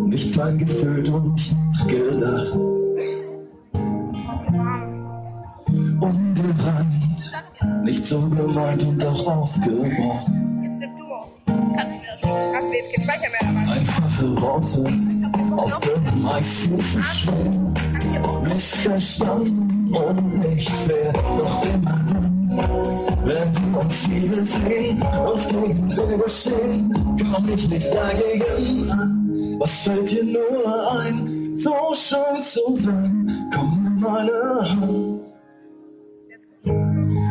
nicht fein gefühlt und nicht nachgedacht. Ungereimt, nicht so gemeint und doch aufgebracht. Jetzt nimm du auf. Kannst du wieder schon. Hast du jetzt keinen Speicher mehr dabei? Einfache Worte, auf denen ich fühle schwer. Missverstanden und nicht fair. Doch immer dann, wenn wir uns wiedersehen, auf gegenüberstehen, komm ich nicht dagegen an. Was fällt dir nur ein, so schön zu sein? Komm in meine Hand.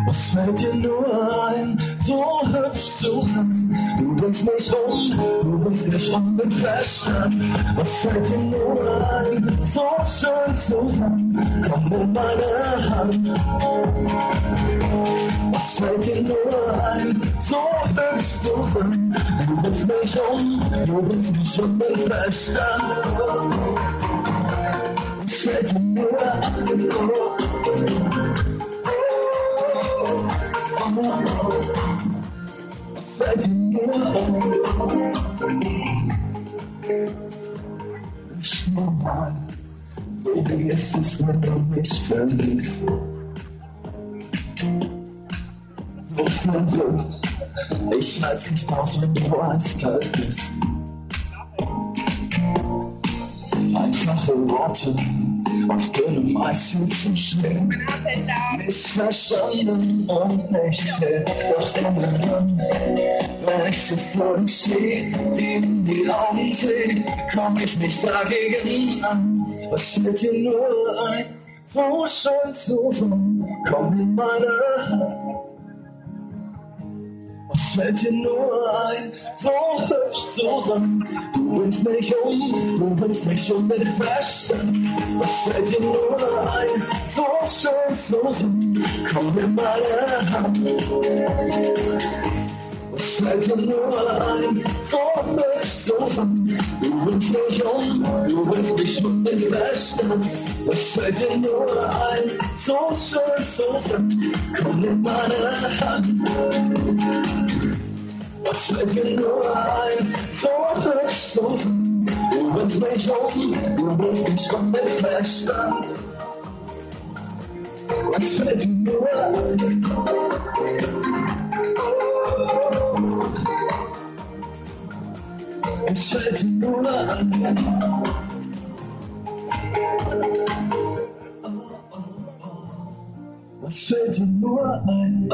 Was fällt dir nur ein, so hübsch zu sein? Du bringst mich um den Verstand. Was fällt dir nur ein, so schön zu sein? Komm in meine Hand. Was fällt dir nur ein, so hübsch zu sein? Du bringst mich um den Verstand. Was fällt dir nur ein, was fällt dir nur ein? Nicht normal, so wie es ist, wenn du mich vermisst. So verrückt, ich halte nicht aus, wenn du eiskalt bist. Einfache Worte, auf dünnem Eis viel zu schwer. Missverstanden und nicht fair. Doch immer dann, wenn ich so vor dir stehe, dir in die Augen sehe, komm ich nicht dagegen an. Was fällt dir nur ein, so schön zu sein? Komm in meine Hand. Was fällt dir nur ein, so hübsch zu sein? Du bringst mich um den Verstand. Was fällt dir nur ein, so schön zu sein? Komm in meine Hand. Was fällt dir nur ein, so hübsch zu sein? Du bringst mich um den Verstand. Was fällt dir nur ein, so schön zu sein? Komm in meine Hand. Was fällt dir nur ein, so hübsch zu sein? Du bringst mich um den Verstand. Was fällt dir nur ein? Es fällt dir nur ein. Was fällt dir nur ein?